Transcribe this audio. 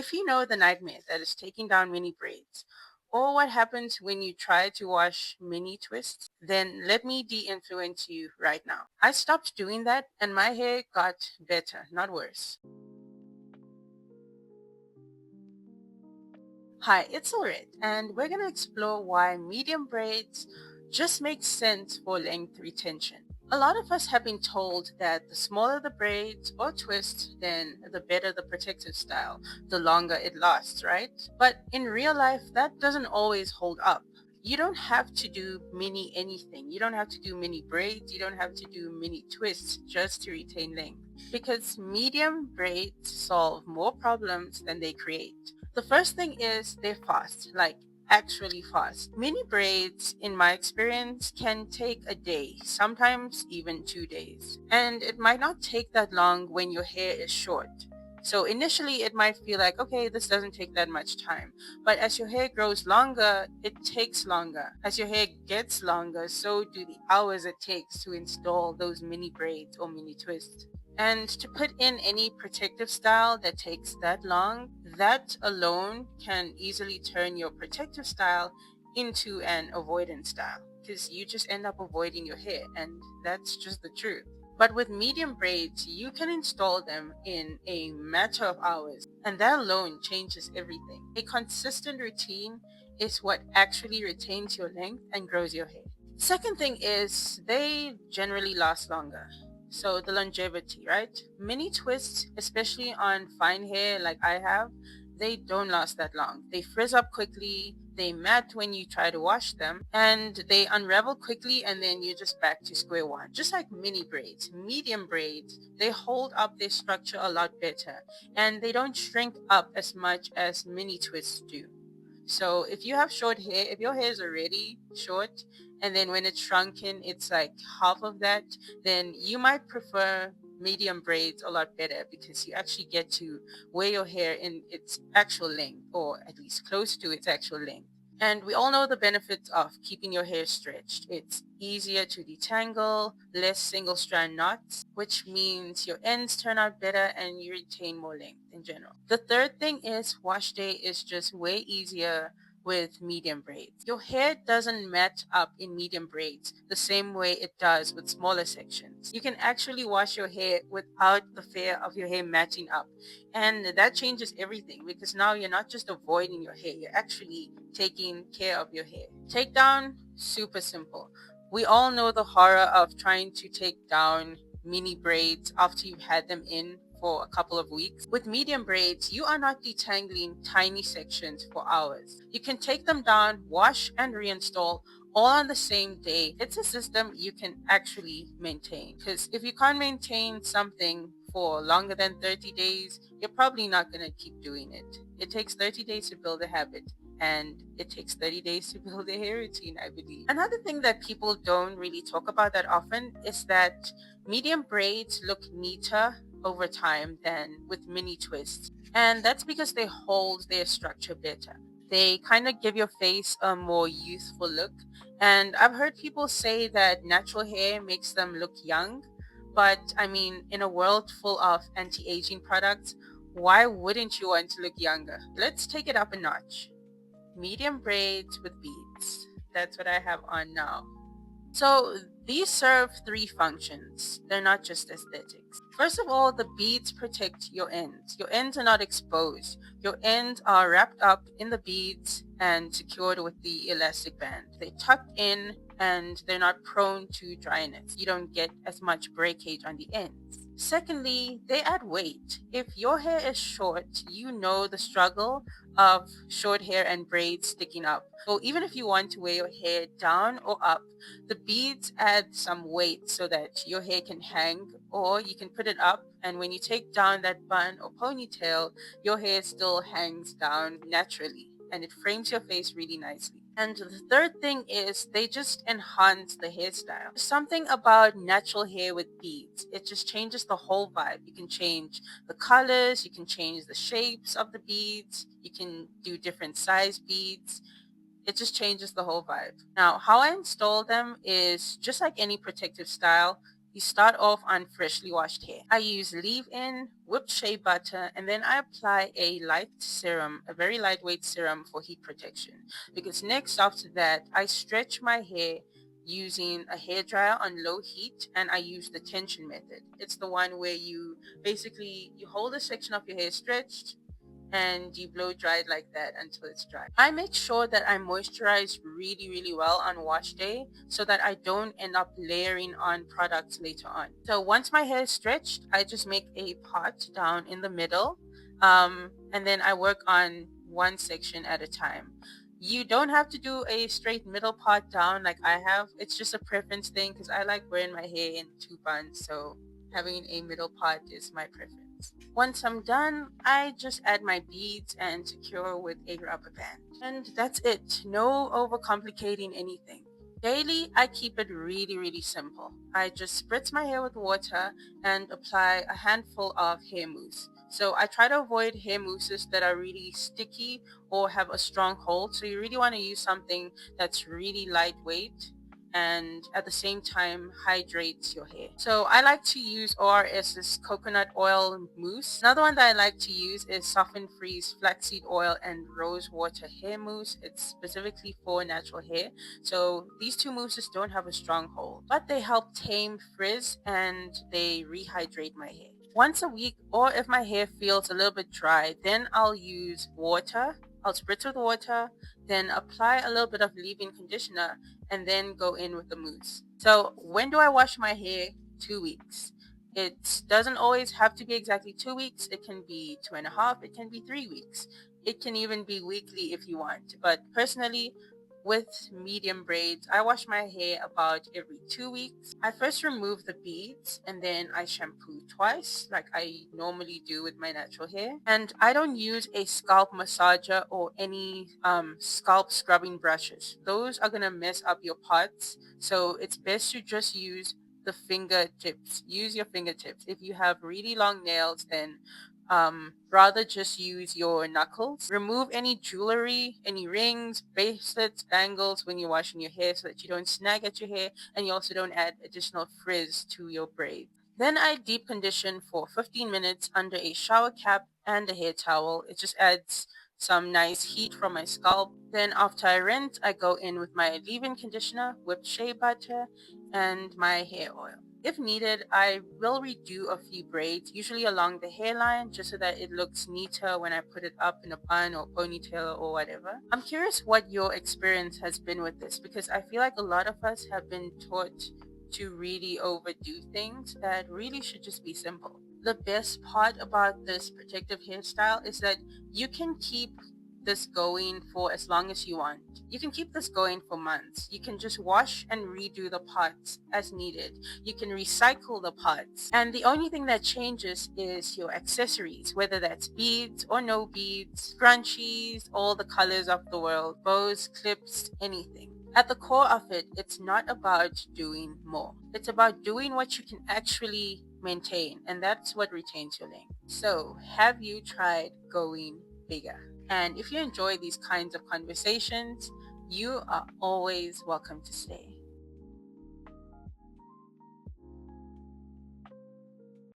If you know the nightmare that is taking down mini braids, or what happens when you try to wash mini twists, then let me de-influence you right now. I stopped doing that and my hair got better, not worse. Hi, it's Ulrit, and we're going to explore why medium braids just make sense for length retention. A lot of us have been told that the smaller the braids or twists, then the better the protective style, the longer it lasts, right? But in real life, that doesn't always hold up. You don't have to do mini anything. You don't have to do mini braids. You don't have to do mini twists just to retain length. Because medium braids solve more problems than they create. The first thing is they're fast, like actually fast. Mini braids, in my experience, can take a day, sometimes even 2 days. And it might not take that long when your hair is short. So initially it might feel like, okay, this doesn't take that much time. But as your hair grows longer, it takes longer. As your hair gets longer, so do the hours it takes to install those mini braids or mini twists. And to put in any protective style that takes that long, that alone can easily turn your protective style into an avoidance style because you just end up avoiding your hair, and that's just the truth. But with medium braids, you can install them in a matter of hours, and that alone changes everything. A consistent routine is what actually retains your length and grows your hair. Second thing is they generally last longer. So the longevity, right? Mini twists, especially on fine hair like I have, they don't last that long. They frizz up quickly, they mat when you try to wash them, and they unravel quickly, and then you're just back to square one. Just like mini braids, medium braids, they hold up their structure a lot better, and they don't shrink up as much as mini twists do. So if you have short hair, if your hair is already short, and then when it's shrunken, it's like half of that, then you might prefer medium braids a lot better because you actually get to wear your hair in its actual length, or at least close to its actual length. And we all know the benefits of keeping your hair stretched. It's easier to detangle, less single strand knots, which means your ends turn out better and you retain more length in general. The third thing is wash day is just way easier with medium braids. Your hair doesn't match up in medium braids the same way it does with smaller sections. You can actually wash your hair without the fear of your hair matching up. And that changes everything because now you're not just avoiding your hair, you're actually taking care of your hair. Takedown, super simple. We all know the horror of trying to take down mini braids after you've had them in for a couple of weeks. With medium braids, you are not detangling tiny sections for hours. You can take them down, wash, and reinstall all on the same day. It's a system you can actually maintain. Because if you can't maintain something for longer than 30 days, you're probably not going to keep doing it. It takes 30 days to build a habit, and it takes 30 days to build a hair routine, I believe. Another thing that people don't really talk about that often is that medium braids look neater over time than with mini twists. And that's because they hold their structure better. They kind of give your face a more youthful look. And I've heard people say that natural hair makes them look young. But I mean, in a world full of anti aging products, why wouldn't you want to look younger? Let's take it up a notch. Medium braids with beads. That's what I have on now. So these serve three functions. They're not just aesthetics. First of all, the beads protect your ends. Your ends are not exposed. Your ends are wrapped up in the beads and secured with the elastic band. They tuck in and they're not prone to dryness. You don't get as much breakage on the ends. Secondly, they add weight. If your hair is short, you know the struggle of short hair and braids sticking up. So even if you want to wear your hair down or up, the beads add some weight so that your hair can hang, or you can put it up, and when you take down that bun or ponytail, your hair still hangs down naturally and it frames your face really nicely. And the third thing is they just enhance the hairstyle. Something about natural hair with beads, it just changes the whole vibe. You can change the colors, you can change the shapes of the beads, you can do different size beads. It just changes the whole vibe. Now, how I install them is just like any protective style. You start off on freshly washed hair. I use leave-in whipped shea butter, and then I apply a light serum, a very lightweight serum for heat protection. Because next after that, I stretch my hair using a hair dryer on low heat, and I use the tension method. It's the one where you basically you hold a section of your hair stretched and you blow dry it like that until it's dry. I make sure that I moisturize really, really well on wash day so that I don't end up layering on products later on. So once my hair is stretched, I just make a pot down in the middle, and then I work on one section at a time. You don't have to do a straight middle part down like I have. It's just a preference thing because I like wearing my hair in two buns, so having a middle part is my preference. Once I'm done, I just add my beads and secure with a rubber band. And that's it. No overcomplicating anything. Daily, I keep it really, really simple. I just spritz my hair with water and apply a handful of hair mousse. So I try to avoid hair mousses that are really sticky or have a strong hold. So you really want to use something that's really lightweight and at the same time hydrates your hair. So I like to use ORS's coconut oil mousse. Another one that I like to use is Soften Freeze flaxseed oil and rose water hair mousse. It's specifically for natural hair. So these two mousses don't have a strong hold, but they help tame frizz and they rehydrate my hair. Once a week, or if my hair feels a little bit dry, then I'll use water. I'll spritz with water, then apply a little bit of leave-in conditioner, and then go in with the mousse. So when do I wash my hair? 2 weeks. It doesn't always have to be exactly 2 weeks. It can be 2.5. It can be 3 weeks. It can even be weekly if you want. But personally, with medium braids, I wash my hair about every 2 weeks. I first remove the beads and then I shampoo twice, like I normally do with my natural hair. And I don't use a scalp massager or any scalp scrubbing brushes. Those are gonna mess up your parts. So it's best to just use the fingertips. Use your fingertips. If you have really long nails, then rather just use your knuckles. Remove any jewelry, any rings, bracelets, bangles when you're washing your hair so that you don't snag at your hair and you also don't add additional frizz to your braid. Then I deep condition for 15 minutes under a shower cap and a hair towel. It just adds some nice heat from my scalp. Then after I rinse, I go in with my leave-in conditioner, whipped shea butter, and my hair oil. If needed, I will redo a few braids, usually along the hairline, just so that it looks neater when I put it up in a bun or ponytail or whatever. I'm curious what your experience has been with this because I feel like a lot of us have been taught to really overdo things that really should just be simple. The best part about this protective hairstyle is that you can keep this going for as long as you want. You can keep this going for months. You can just wash and redo the parts as needed. You can recycle the parts. And the only thing that changes is your accessories, whether that's beads or no beads, scrunchies, all the colors of the world, bows, clips, anything. At the core of it, it's not about doing more. It's about doing what you can actually maintain, and that's what retains your length. So, have you tried going bigger? And if you enjoy these kinds of conversations, you are always welcome to stay.